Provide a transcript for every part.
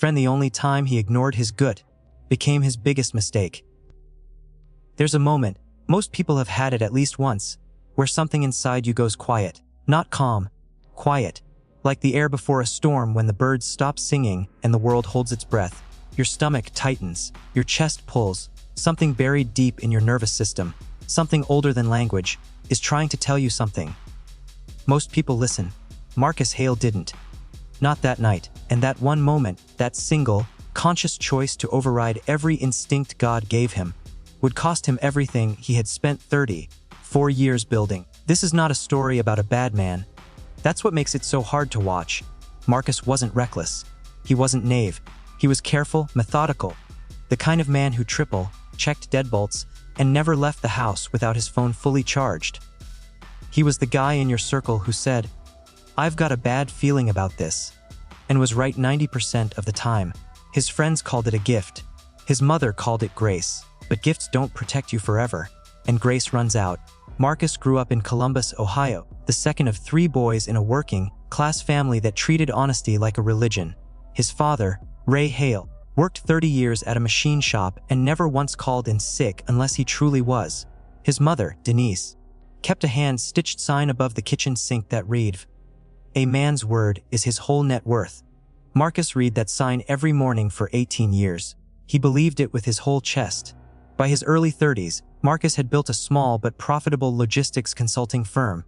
Friend, the only time he ignored his gut became his biggest mistake. There's a moment, most people have had it at least once, where something inside you goes quiet. Not calm, quiet. Like the air before a storm when the birds stop singing and the world holds its breath. Your stomach tightens, your chest pulls, something buried deep in your nervous system, something older than language, is trying to tell you something. Most people listen. Marcus Hale didn't. Not that night, and that one moment, that single, conscious choice to override every instinct God gave him, would cost him everything he had spent 34 years building. This is not a story about a bad man. That's what makes it so hard to watch. Marcus wasn't reckless. He wasn't naive. He was careful, methodical. The kind of man who checked deadbolts, and never left the house without his phone fully charged. He was the guy in your circle who said, "I've got a bad feeling about this," and was right 90% of the time. His friends called it a gift. His mother called it grace. But gifts don't protect you forever, and grace runs out. Marcus grew up in Columbus, Ohio, the second of 3 boys in a working-class family that treated honesty like a religion. His father, Ray Hale, worked 30 years at a machine shop and never once called in sick unless he truly was. His mother, Denise, kept a hand-stitched sign above the kitchen sink that read, "A man's word is his whole net worth." Marcus read that sign every morning for 18 years. He believed it with his whole chest. By his early 30s, Marcus had built a small but profitable logistics consulting firm.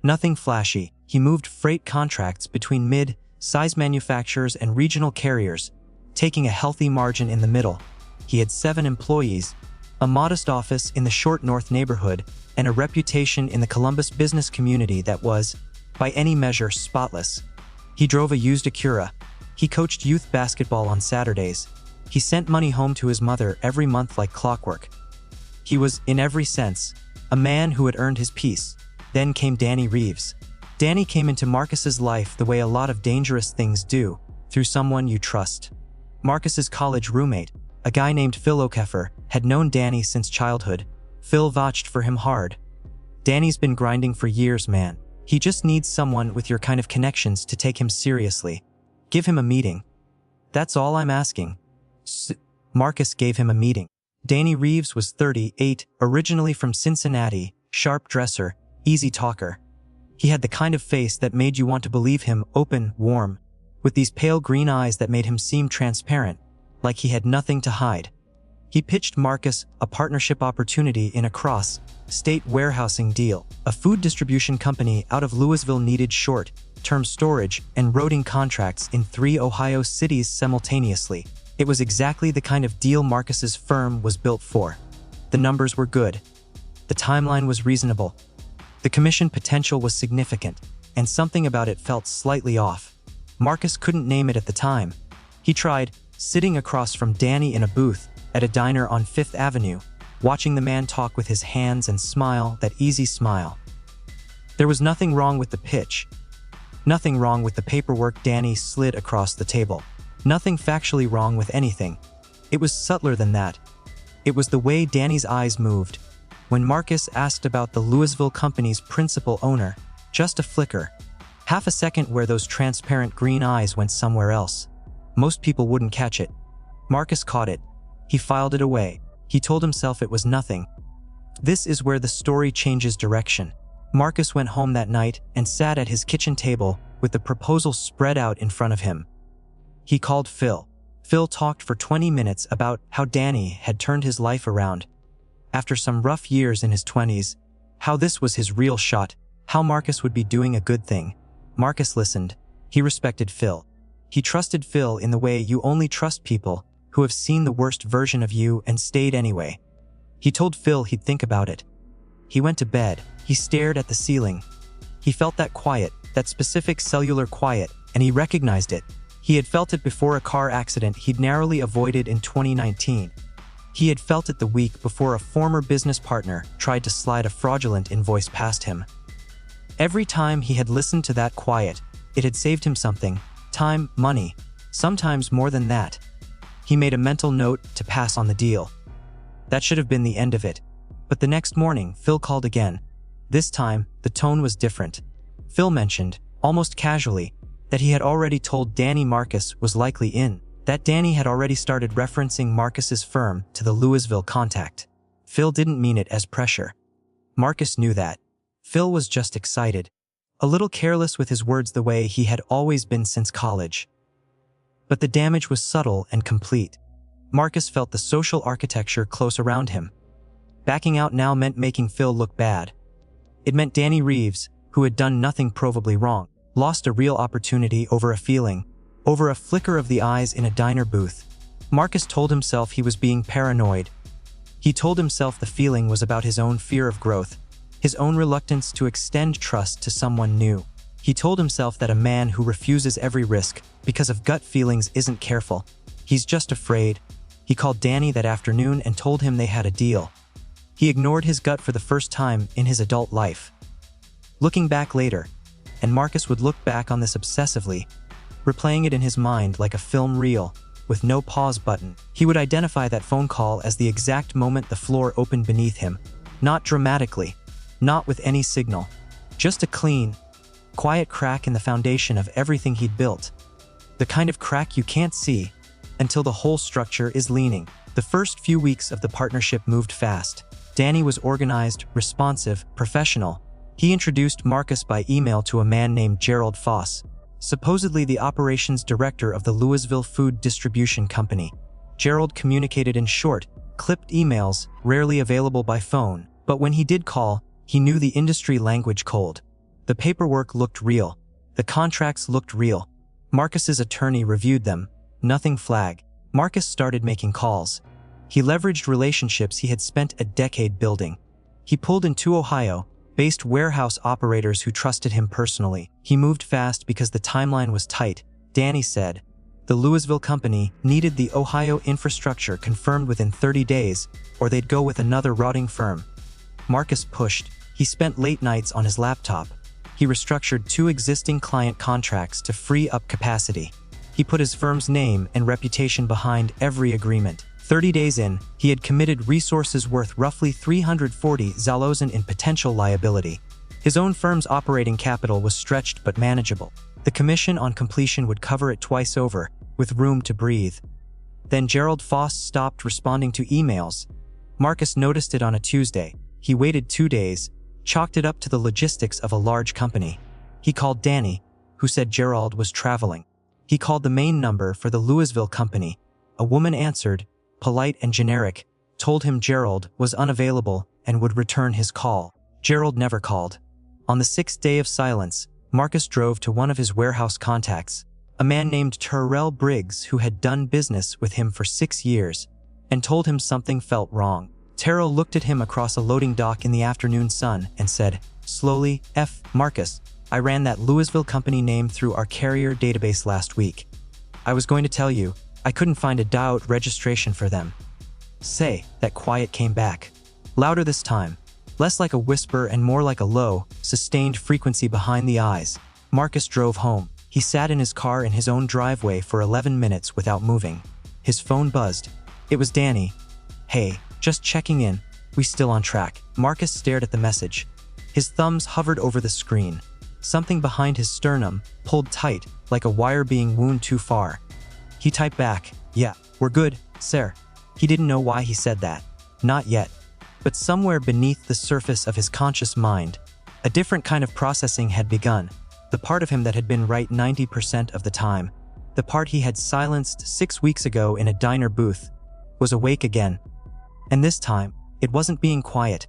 Nothing flashy, he moved freight contracts between mid-size manufacturers and regional carriers, taking a healthy margin in the middle. He had 7 employees, a modest office in the Short North neighborhood, and a reputation in the Columbus business community that was, by any measure, spotless. He drove a used Acura. He coached youth basketball on Saturdays. He sent money home to his mother every month like clockwork. He was, in every sense, a man who had earned his peace. Then came Danny Reeves. Danny came into Marcus's life the way a lot of dangerous things do, through someone you trust. Marcus's college roommate, a guy named Phil O'Keffer, had known Danny since childhood. Phil vouched for him hard. "Danny's been grinding for years, man. He just needs someone with your kind of connections to take him seriously. Give him a meeting. That's all I'm asking." Marcus gave him a meeting. Danny Reeves was 38, originally from Cincinnati, sharp dresser, easy talker. He had the kind of face that made you want to believe him, open, warm, with these pale green eyes that made him seem transparent, like he had nothing to hide. He pitched Marcus a partnership opportunity in a cross-state warehousing deal. A food distribution company out of Louisville needed short-term storage and roading contracts in 3 Ohio cities simultaneously. It was exactly the kind of deal Marcus's firm was built for. The numbers were good. The timeline was reasonable. The commission potential was significant, and something about it felt slightly off. Marcus couldn't name it at the time. He tried, sitting across from Danny in a booth at a diner on 5th Avenue, watching the man talk with his hands and smile, that easy smile. There was nothing wrong with the pitch. Nothing wrong with the paperwork Danny slid across the table. Nothing factually wrong with anything. It was subtler than that. It was the way Danny's eyes moved. When Marcus asked about the Louisville company's principal owner, just a flicker. Half a second where those transparent green eyes went somewhere else. Most people wouldn't catch it. Marcus caught it. He filed it away. He told himself it was nothing. This is where the story changes direction. Marcus went home that night and sat at his kitchen table with the proposal spread out in front of him. He called Phil. Phil talked for 20 minutes about how Danny had turned his life around. After some rough years in his 20s, how this was his real shot, how Marcus would be doing a good thing. Marcus listened. He respected Phil. He trusted Phil in the way you only trust people who have seen the worst version of you and stayed anyway. He told Phil he'd think about it. He went to bed. He stared at the ceiling. He felt that quiet, that specific cellular quiet, and he recognized it. He had felt it before a car accident he'd narrowly avoided in 2019. He had felt it the week before a former business partner tried to slide a fraudulent invoice past him. Every time he had listened to that quiet, it had saved him something: time, money, sometimes more than that. He made a mental note to pass on the deal. That should have been the end of it. But the next morning, Phil called again. This time, the tone was different. Phil mentioned, almost casually, that he had already told Danny Marcus was likely in. that Danny had already started referencing Marcus's firm to the Louisville contact. Phil didn't mean it as pressure. Marcus knew that. Phil was just excited, a little careless with his words the way he had always been since college. But the damage was subtle and complete. Marcus felt the social architecture close around him. Backing out now meant making Phil look bad. It meant Danny Reeves, who had done nothing provably wrong, lost a real opportunity over a feeling, over a flicker of the eyes in a diner booth. Marcus told himself he was being paranoid. He told himself the feeling was about his own fear of growth, his own reluctance to extend trust to someone new. He told himself that a man who refuses every risk because of gut feelings isn't careful. He's just afraid. He called Danny that afternoon and told him they had a deal. He ignored his gut for the first time in his adult life. Looking back later, and Marcus would look back on this obsessively, replaying it in his mind like a film reel, with no pause button, he would identify that phone call as the exact moment the floor opened beneath him. Not dramatically, not with any signal, just a clean, quiet crack in the foundation of everything he'd built. The kind of crack you can't see until the whole structure is leaning. The first few weeks of the partnership moved fast. Danny was organized, responsive, professional. He introduced Marcus by email to a man named Gerald Foss, supposedly the operations director of the Louisville Food Distribution Company. Gerald communicated in short, clipped emails, rarely available by phone, but when he did call, he knew the industry language cold. The paperwork looked real. The contracts looked real. Marcus's attorney reviewed them. Nothing flag. Marcus started making calls. He leveraged relationships he had spent a decade building. He pulled in two Ohio-based warehouse operators who trusted him personally. He moved fast because the timeline was tight. Danny said the Louisville company needed the Ohio infrastructure confirmed within 30 days, or they'd go with another routing firm. Marcus pushed. He spent late nights on his laptop. He restructured two existing client contracts to free up capacity. He put his firm's name and reputation behind every agreement. 30 days in, he had committed resources worth roughly $340,000 in potential liability. His own firm's operating capital was stretched but manageable. The commission on completion would cover it twice over, with room to breathe. Then Gerald Foss stopped responding to emails. Marcus noticed it on a Tuesday. He waited 2 days, chalked it up to the logistics of a large company. He called Danny, who said Gerald was traveling. He called the main number for the Louisville company. A woman answered, polite and generic, told him Gerald was unavailable and would return his call. Gerald never called. On the 6th day of silence, Marcus drove to one of his warehouse contacts, a man named Terrell Briggs who had done business with him for 6 years, and told him something felt wrong. Terrell looked at him across a loading dock in the afternoon sun and said, slowly, Marcus, I ran that Louisville company name through our carrier database last week. I was going to tell you, I couldn't find a DOUT registration for them. Say, that quiet came back. Louder this time. Less like a whisper and more like a low, sustained frequency behind the eyes. Marcus drove home. He sat in his car in his own driveway for 11 minutes without moving. His phone buzzed. It was Danny. Hey, just checking in. We still on track? Marcus stared at the message. His thumbs hovered over the screen. Something behind his sternum pulled tight, like a wire being wound too far. He typed back, yeah, we're good, sir. He didn't know why he said that. Not yet. But somewhere beneath the surface of his conscious mind, a different kind of processing had begun. The part of him that had been right 90% of the time, the part he had silenced 6 weeks ago in a diner booth, was awake again. And this time, it wasn't being quiet.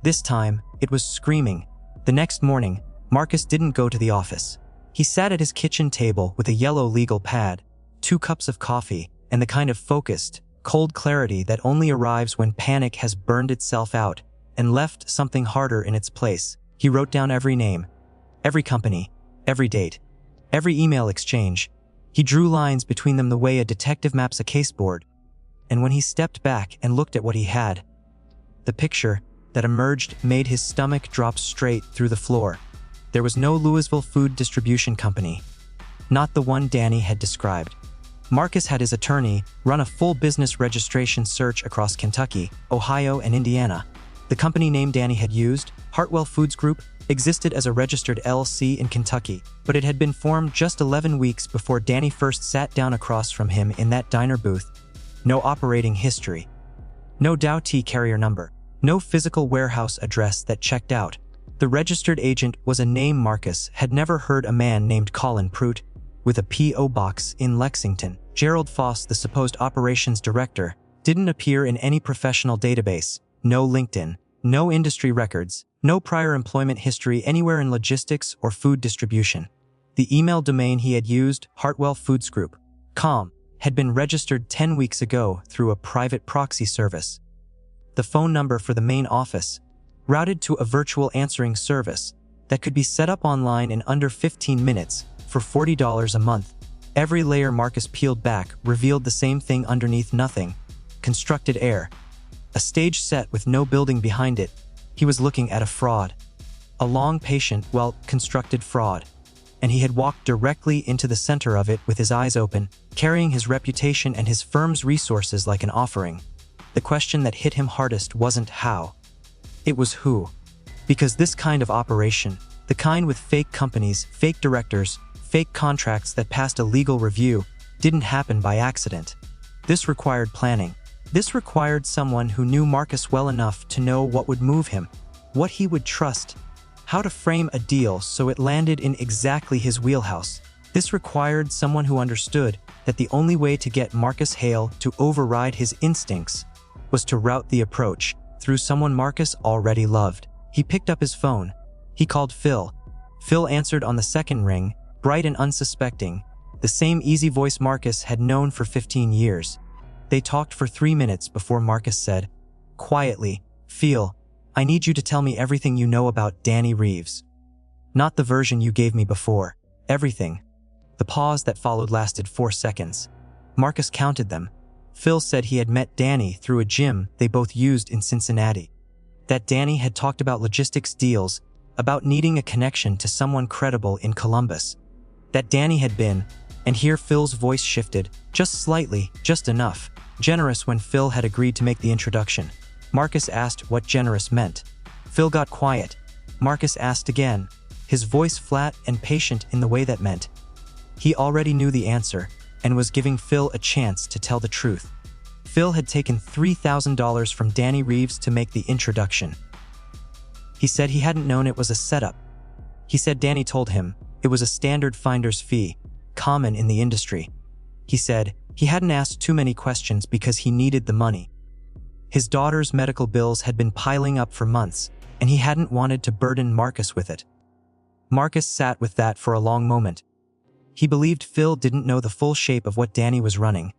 This time, it was screaming. The next morning, Marcus didn't go to the office. He sat at his kitchen table with a yellow legal pad, 2 cups of coffee, and the kind of focused, cold clarity that only arrives when panic has burned itself out and left something harder in its place. He wrote down every name, every company, every date, every email exchange. He drew lines between them the way a detective maps a caseboard. And when he stepped back and looked at what he had, the picture that emerged made his stomach drop straight through the floor. There was no Louisville Food Distribution Company. Not the one Danny had described. Marcus had his attorney run a full business registration search across Kentucky, Ohio, and Indiana. The company name Danny had used, Hartwell Foods Group, existed as a registered LLC in Kentucky, but it had been formed just 11 weeks before Danny first sat down across from him in that diner booth. No operating history. No Dow T carrier number. No physical warehouse address that checked out. The registered agent was a name Marcus had never heard. A man named Colin Pruitt, with a P.O. box in Lexington. Gerald Foss, the supposed operations director, didn't appear in any professional database. No LinkedIn. No industry records. No prior employment history anywhere in logistics or food distribution. The email domain he had used, hartwellfoodsgroup.com, had been registered 10 weeks ago through a private proxy service. The phone number for the main office, routed to a virtual answering service that could be set up online in under 15 minutes for $40 a month. Every layer Marcus peeled back revealed the same thing underneath: nothing. Constructed air. A stage set with no building behind it. He was looking at a fraud. A long, patient, well-constructed fraud. And he had walked directly into the center of it with his eyes open, carrying his reputation and his firm's resources like an offering. The question that hit him hardest wasn't how. It was who. Because this kind of operation, the kind with fake companies, fake directors, fake contracts that passed a legal review, didn't happen by accident. This required planning. This required someone who knew Marcus well enough to know what would move him, what he would trust, how to frame a deal so it landed in exactly his wheelhouse. This required someone who understood that the only way to get Marcus Hale to override his instincts was to route the approach through someone Marcus already loved. He picked up his phone. He called Phil. Phil answered on the second ring, bright and unsuspecting, the same easy voice Marcus had known for 15 years. They talked for 3 minutes before Marcus said, quietly, "Phil, I need you to tell me everything you know about Danny Reeves. Not the version you gave me before. Everything." The pause that followed lasted 4 seconds. Marcus counted them. Phil said he had met Danny through a gym they both used in Cincinnati. That Danny had talked about logistics deals, about needing a connection to someone credible in Columbus. That Danny had been, and here Phil's voice shifted, just slightly, just enough, generous when Phil had agreed to make the introduction. Marcus asked what generous meant. Phil got quiet. Marcus asked again, his voice flat and patient in the way that meant. He already knew the answer and was giving Phil a chance to tell the truth. Phil had taken $3,000 from Danny Reeves to make the introduction. He said he hadn't known it was a setup. He said Danny told him it was a standard finder's fee, common in the industry. He said he hadn't asked too many questions because he needed the money. His daughter's medical bills had been piling up for months, and he hadn't wanted to burden Marcus with it. Marcus sat with that for a long moment. He believed Phil didn't know the full shape of what Danny was running.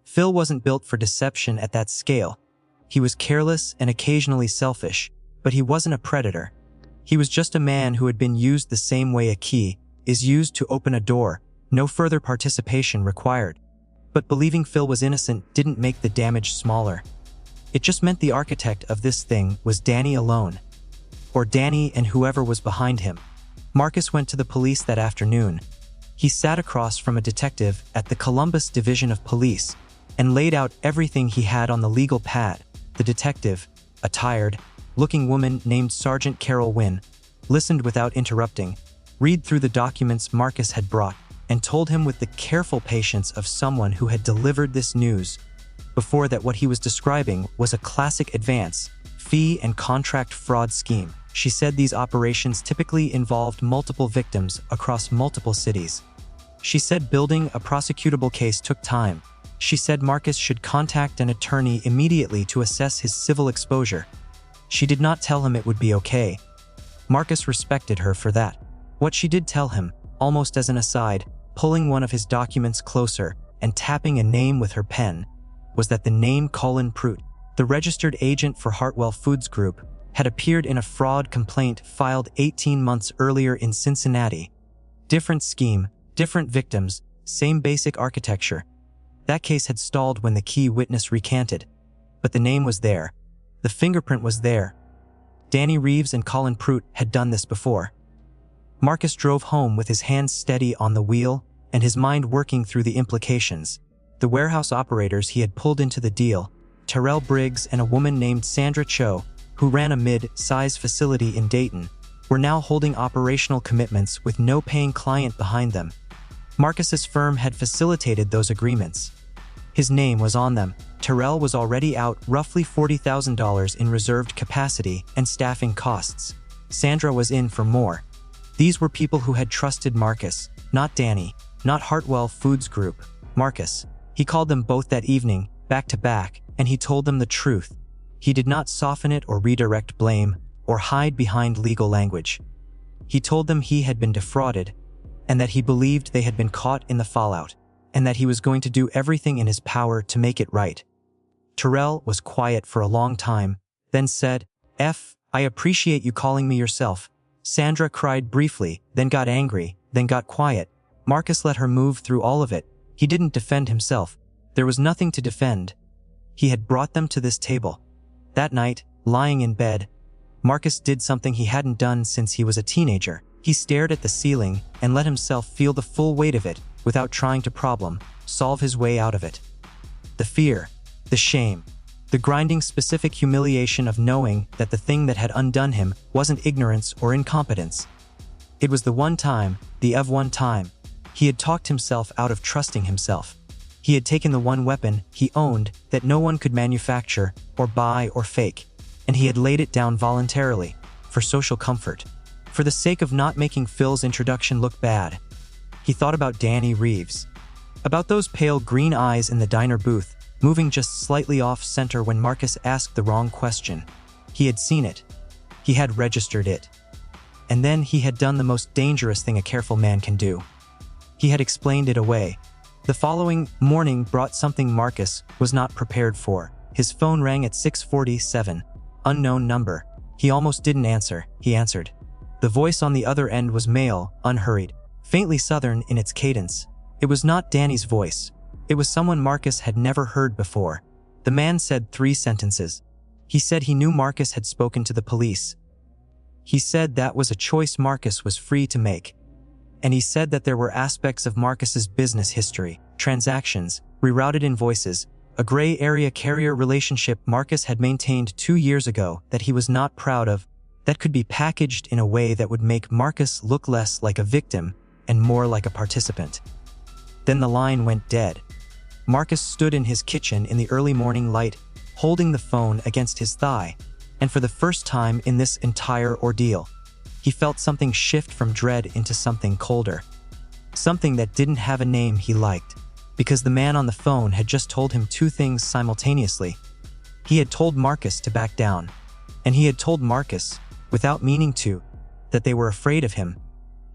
Phil wasn't built for deception at that scale. He was careless and occasionally selfish, but he wasn't a predator. He was just a man who had been used the same way a key is used to open a door, no further participation required. But believing Phil was innocent didn't make the damage smaller. It just meant the architect of this thing was Danny alone. Or Danny and whoever was behind him. Marcus went to the police that afternoon. He sat across from a detective at the Columbus Division of Police and laid out everything he had on the legal pad. The detective, a tired-looking woman named Sergeant Carol Wynn, listened without interrupting, read through the documents Marcus had brought, and told him with the careful patience of someone who had delivered this news before that what he was describing was a classic advance, fee and contract fraud scheme. She said these operations typically involved multiple victims across multiple cities. She said building a prosecutable case took time. She said Marcus should contact an attorney immediately to assess his civil exposure. She did not tell him it would be okay. Marcus respected her for that. What she did tell him, almost as an aside, pulling one of his documents closer and tapping a name with her pen, was that the name Colin Pruitt, the registered agent for Hartwell Foods Group, had appeared in a fraud complaint filed 18 months earlier in Cincinnati. Different scheme, different victims, same basic architecture. That case had stalled when the key witness recanted. But the name was there. The fingerprint was there. Danny Reeves and Colin Pruitt had done this before. Marcus drove home with his hands steady on the wheel and his mind working through the implications. The warehouse operators he had pulled into the deal, Terrell Briggs and a woman named Sandra Cho, who ran a mid-size facility in Dayton, were now holding operational commitments with no paying client behind them. Marcus's firm had facilitated those agreements. His name was on them. Terrell was already out roughly $40,000 in reserved capacity and staffing costs. Sandra was in for more. These were people who had trusted Marcus, not Danny, not Hartwell Foods Group, Marcus. He called them both that evening, back to back, and he told them the truth. He did not soften it or redirect blame, or hide behind legal language. He told them he had been defrauded, and that he believed they had been caught in the fallout, and that he was going to do everything in his power to make it right. Terrell was quiet for a long time, then said, I appreciate you calling me yourself." Sandra cried briefly, then got angry, then got quiet. Marcus let her move through all of it. He didn't defend himself. There was nothing to defend. He had brought them to this table. That night, lying in bed, Marcus did something he hadn't done since he was a teenager. He stared at the ceiling and let himself feel the full weight of it without trying to solve his way out of it. The fear, the shame, the grinding specific humiliation of knowing that the thing that had undone him wasn't ignorance or incompetence. It was the one time he had talked himself out of trusting himself. He had taken the one weapon he owned that no one could manufacture or buy or fake, and he had laid it down voluntarily, for social comfort, for the sake of not making Phil's introduction look bad. He thought about Danny Reeves, about those pale green eyes in the diner booth, moving just slightly off-center when Marcus asked the wrong question. He had seen it. He had registered it. And then he had done the most dangerous thing a careful man can do. He had explained it away. The following morning brought something Marcus was not prepared for. His phone rang at 6:47. Unknown number. He almost didn't answer. He answered. The voice on the other end was male, unhurried, faintly southern in its cadence. It was not Danny's voice. It was someone Marcus had never heard before. The man said 3 sentences. He said he knew Marcus had spoken to the police. He said that was a choice Marcus was free to make. And he said that there were aspects of Marcus's business history, transactions, rerouted invoices, a gray area carrier relationship Marcus had maintained 2 years ago that he was not proud of, that could be packaged in a way that would make Marcus look less like a victim and more like a participant. Then the line went dead. Marcus stood in his kitchen in the early morning light, holding the phone against his thigh, and for the first time in this entire ordeal, he felt something shift from dread into something colder. Something that didn't have a name he liked, because the man on the phone had just told him 2 things simultaneously. He had told Marcus to back down, and he had told Marcus, without meaning to, that they were afraid of him.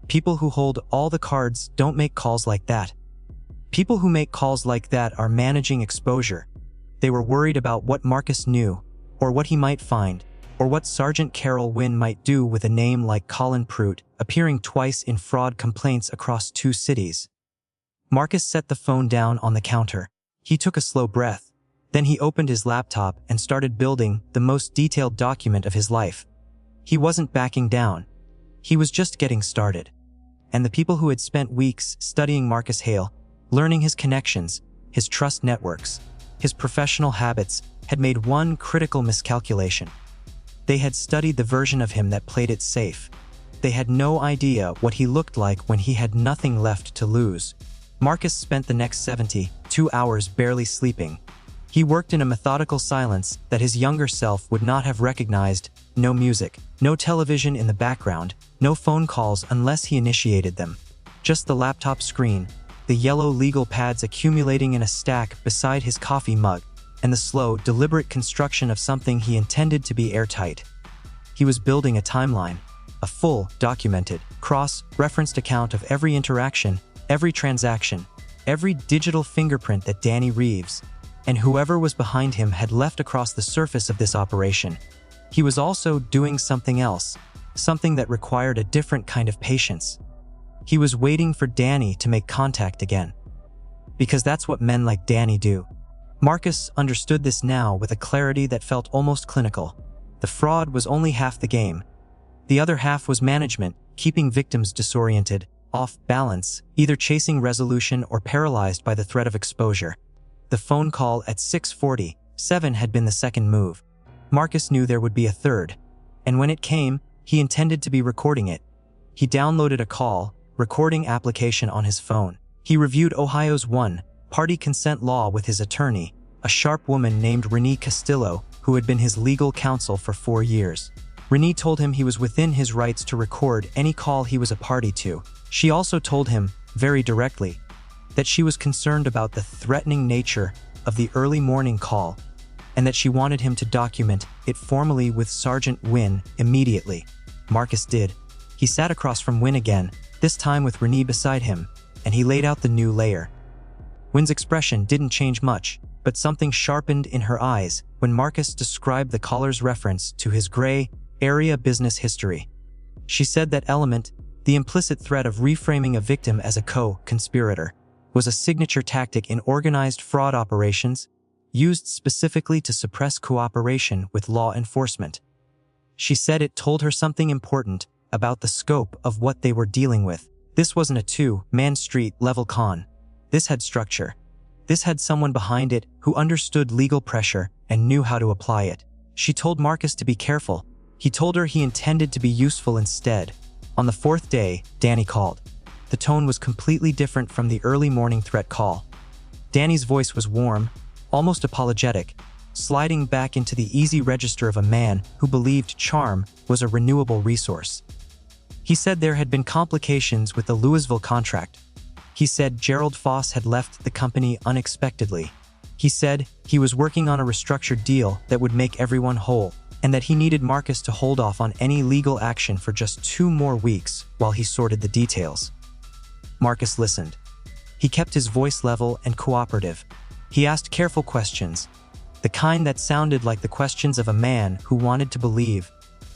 People who hold all the cards don't make calls like that. People who make calls like that are managing exposure. They were worried about what Marcus knew, or what he might find, or what Sergeant Carol Wynn might do with a name like Colin Pruitt, appearing twice in fraud complaints across 2 cities. Marcus set the phone down on the counter. He took a slow breath. Then he opened his laptop and started building the most detailed document of his life. He wasn't backing down. He was just getting started. And the people who had spent weeks studying Marcus Hale, learning his connections, his trust networks, his professional habits, had made one critical miscalculation. They had studied the version of him that played it safe. They had no idea what he looked like when he had nothing left to lose. Marcus spent the next 72 hours barely sleeping. He worked in a methodical silence that his younger self would not have recognized. No music, no television in the background, no phone calls unless he initiated them. Just the laptop screen, the yellow legal pads accumulating in a stack beside his coffee mug, and the slow, deliberate construction of something he intended to be airtight. He was building a timeline, a full, documented, cross-referenced account of every interaction, every transaction, every digital fingerprint that Danny Reeves, and whoever was behind him had left across the surface of this operation. He was also doing something else, something that required a different kind of patience. He was waiting for Danny to make contact again. Because that's what men like Danny do. Marcus understood this now with a clarity that felt almost clinical. The fraud was only half the game. The other half was management, keeping victims disoriented, off balance, either chasing resolution or paralyzed by the threat of exposure. The phone call at 6:47 had been the second move. Marcus knew there would be a third, and when it came, he intended to be recording it. He downloaded a call recording application on his phone. He reviewed Ohio's one-party consent law with his attorney, a sharp woman named Renee Castillo, who had been his legal counsel for 4 years. Renee told him he was within his rights to record any call he was a party to. She also told him, very directly, that she was concerned about the threatening nature of the early morning call and that she wanted him to document it formally with Sergeant Wynn immediately. Marcus did. He sat across from Wynn again, this time with Renee beside him, and he laid out the new layer. Wynn's expression didn't change much, but something sharpened in her eyes when Marcus described the caller's reference to his gray area business history. She said that element, the implicit threat of reframing a victim as a co-conspirator, was a signature tactic in organized fraud operations used specifically to suppress cooperation with law enforcement. She said it told her something important about the scope of what they were dealing with. This wasn't a two-man street-level con. This had structure. This had someone behind it who understood legal pressure and knew how to apply it. She told Marcus to be careful. He told her he intended to be useful instead. On the 4th day, Danny called. The tone was completely different from the early morning threat call. Danny's voice was warm, almost apologetic, sliding back into the easy register of a man who believed charm was a renewable resource. He said there had been complications with the Louisville contract. He said Gerald Foss had left the company unexpectedly. He said he was working on a restructured deal that would make everyone whole, and that he needed Marcus to hold off on any legal action for just 2 more weeks while he sorted the details. Marcus listened. He kept his voice level and cooperative. He asked careful questions, the kind that sounded like the questions of a man who wanted to believe,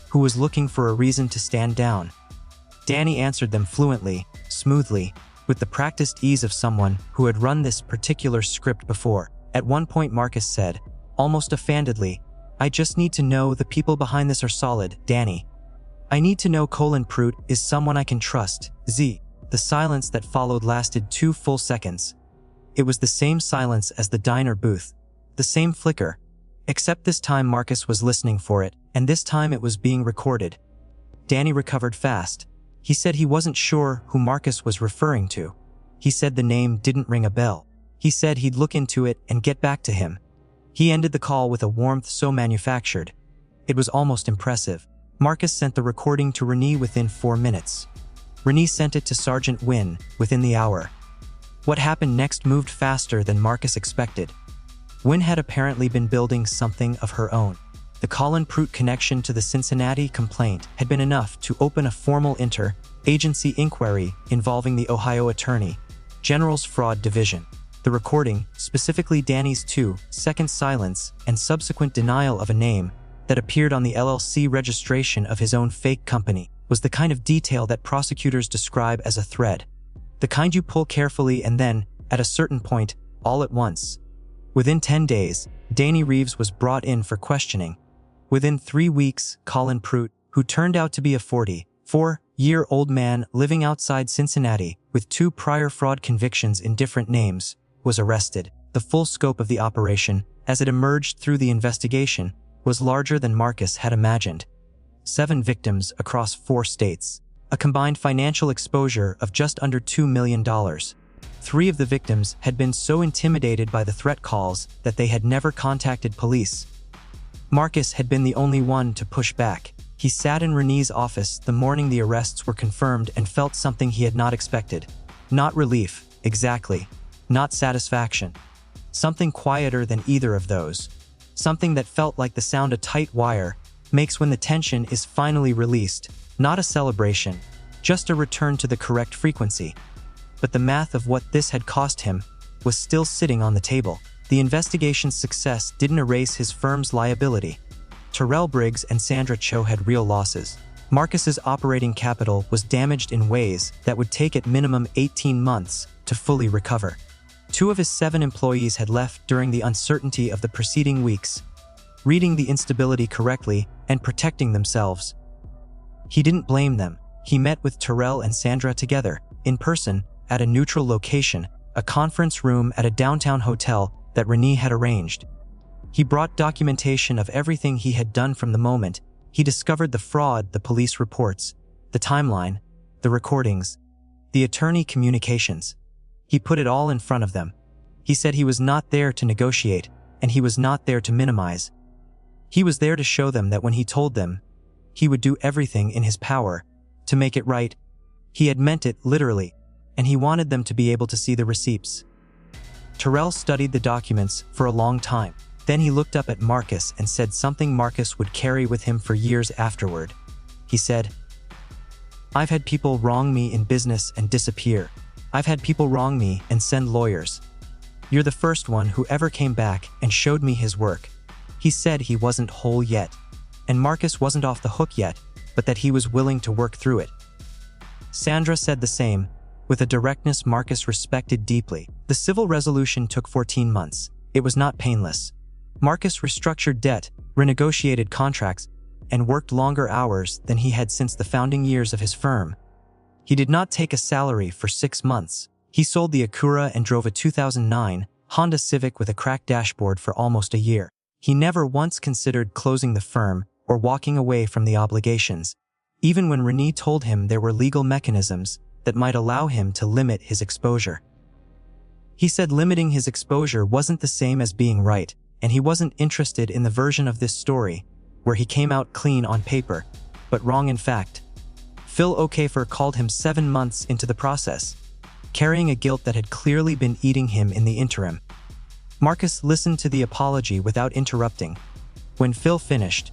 who was looking for a reason to stand down. Danny answered them fluently, smoothly, with the practiced ease of someone who had run this particular script before. At one point Marcus said, almost offendedly, "I just need to know the people behind this are solid, Danny. I need to know Colin Prout is someone I can trust, Z." The silence that followed lasted 2 full seconds. It was the same silence as the diner booth, the same flicker, except this time Marcus was listening for it, and this time it was being recorded. Danny recovered fast. He said he wasn't sure who Marcus was referring to. He said the name didn't ring a bell. He said he'd look into it and get back to him. He ended the call with a warmth so manufactured. It was almost impressive. Marcus sent the recording to Renee within 4 minutes. Renee sent it to Sergeant Wynn within the hour. What happened next moved faster than Marcus expected. Wynn had apparently been building something of her own. The Colin Prout connection to the Cincinnati complaint had been enough to open a formal inter-agency inquiry involving the Ohio Attorney General's Fraud Division. The recording, specifically Danny's 2-second silence and subsequent denial of a name that appeared on the LLC registration of his own fake company, was the kind of detail that prosecutors describe as a thread. The kind you pull carefully and then, at a certain point, all at once. Within 10 days, Danny Reeves was brought in for questioning. Within 3 weeks, Colin Prout, who turned out to be a 44-year-old man living outside Cincinnati with 2 prior fraud convictions in different names, was arrested. The full scope of the operation, as it emerged through the investigation, was larger than Marcus had imagined. 7 victims across 4 states. A combined financial exposure of just under $2 million. 3 of the victims had been so intimidated by the threat calls that they had never contacted police. Marcus had been the only one to push back. He sat in Renee's office the morning the arrests were confirmed and felt something he had not expected. Not relief, exactly. Not satisfaction. Something quieter than either of those. Something that felt like the sound a tight wire makes when the tension is finally released. Not a celebration, just a return to the correct frequency. But the math of what this had cost him was still sitting on the table. The investigation's success didn't erase his firm's liability. Terrell Briggs and Sandra Cho had real losses. Marcus's operating capital was damaged in ways that would take at minimum 18 months to fully recover. 2 of his 7 employees had left during the uncertainty of the preceding weeks, reading the instability correctly and protecting themselves. He didn't blame them. He met with Terrell and Sandra together, in person, at a neutral location, a conference room at a downtown hotel that Renee had arranged. He brought documentation of everything he had done from the moment He discovered the fraud, the police reports, the timeline, the recordings, the attorney communications. He put it all in front of them. He said he was not there to negotiate, and he was not there to minimize. He was there to show them that when he told them, he would do everything in his power to make it right. He had meant it literally, and he wanted them to be able to see the receipts. Terrell studied the documents for a long time. Then he looked up at Marcus and said something Marcus would carry with him for years afterward. He said, "I've had people wrong me in business and disappear. I've had people wrong me and send lawyers. You're the first one who ever came back and showed me his work." He said he wasn't whole yet, and Marcus wasn't off the hook yet, but that he was willing to work through it. Sandra said the same, with a directness Marcus respected deeply. The civil resolution took 14 months. It was not painless. Marcus restructured debt, renegotiated contracts, and worked longer hours than he had since the founding years of his firm. He did not take a salary for 6 months. He sold the Acura and drove a 2009 Honda Civic with a cracked dashboard for almost a year. He never once considered closing the firm or walking away from the obligations, even when Renee told him there were legal mechanisms that might allow him to limit his exposure. He said limiting his exposure wasn't the same as being right, and he wasn't interested in the version of this story where he came out clean on paper, but wrong in fact. Phil O'Kafer called him 7 months into the process, carrying a guilt that had clearly been eating him in the interim. Marcus listened to the apology without interrupting. When Phil finished,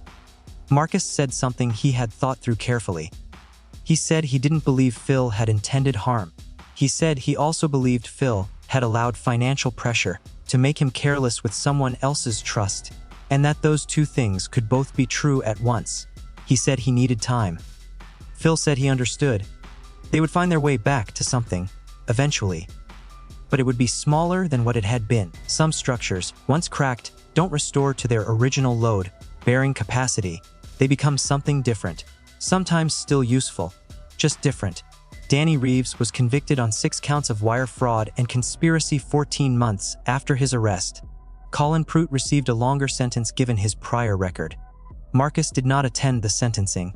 Marcus said something he had thought through carefully. He said he didn't believe Phil had intended harm. He said he also believed Phil had allowed financial pressure to make him careless with someone else's trust, and that those two things could both be true at once. He said he needed time. Phil said he understood. They would find their way back to something, eventually. But it would be smaller than what it had been. Some structures, once cracked, don't restore to their original load-bearing capacity. They become something different, sometimes still useful, just different. Danny Reeves was convicted on 6 counts of wire fraud and conspiracy 14 months after his arrest. Colin Pruitt received a longer sentence given his prior record. Marcus did not attend the sentencing.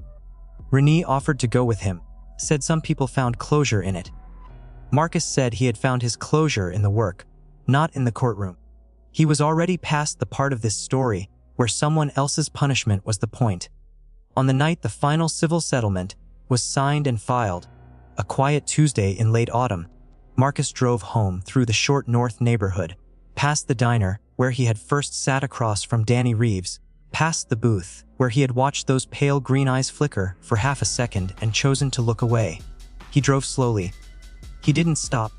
Renee offered to go with him, said some people found closure in it. Marcus said he had found his closure in the work, not in the courtroom. He was already past the part of this story where someone else's punishment was the point. On the night the final civil settlement was signed and filed, a quiet Tuesday in late autumn, Marcus drove home through the short north neighborhood, past the diner where he had first sat across from Danny Reeves, past the booth where he had watched those pale green eyes flicker for half a second and chosen to look away. He drove slowly. He didn't stop.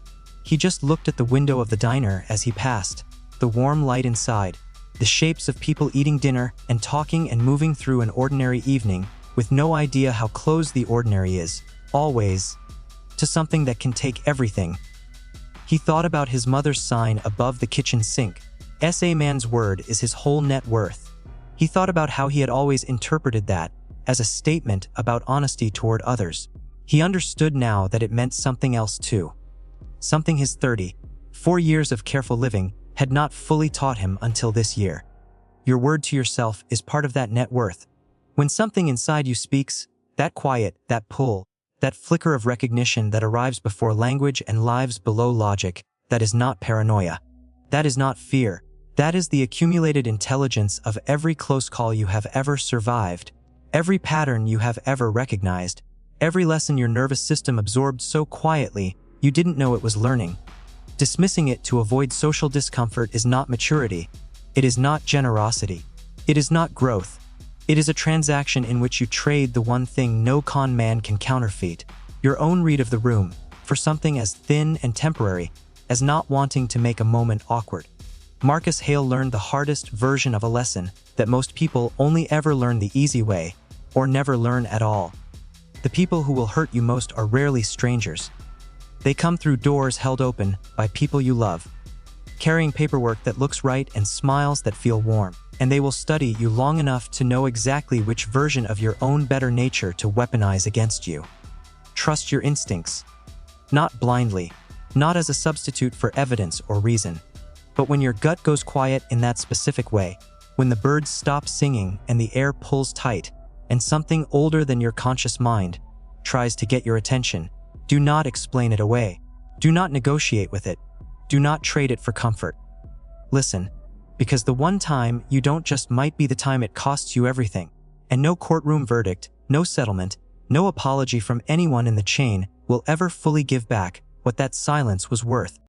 He just looked at the window of the diner as he passed, the warm light inside, the shapes of people eating dinner and talking and moving through an ordinary evening with no idea how close the ordinary is, always, to something that can take everything. He thought about his mother's sign above the kitchen sink. "A man's word is his whole net worth." He thought about how he had always interpreted that as a statement about honesty toward others. He understood now that it meant something else too. Something his 34 years of careful living had not fully taught him until this year. Your word to yourself is part of that net worth. When something inside you speaks, that quiet, that pull, that flicker of recognition that arrives before language and lives below logic, that is not paranoia. That is not fear. That is the accumulated intelligence of every close call you have ever survived, every pattern you have ever recognized, every lesson your nervous system absorbed so quietly you didn't know it was learning. Dismissing it to avoid social discomfort is not maturity. It is not generosity. It is not growth. It is a transaction in which you trade the one thing no con man can counterfeit, your own read of the room, for something as thin and temporary as not wanting to make a moment awkward. Marcus Hale learned the hardest version of a lesson that most people only ever learn the easy way, or never learn at all. The people who will hurt you most are rarely strangers. They come through doors held open by people you love, carrying paperwork that looks right and smiles that feel warm, and they will study you long enough to know exactly which version of your own better nature to weaponize against you. Trust your instincts. Not blindly, not as a substitute for evidence or reason, but when your gut goes quiet in that specific way, when the birds stop singing and the air pulls tight, and something older than your conscious mind tries to get your attention, do not explain it away. Do not negotiate with it. Do not trade it for comfort. Listen, because the one time you don't just might be the time it costs you everything, and no courtroom verdict, no settlement, no apology from anyone in the chain will ever fully give back what that silence was worth.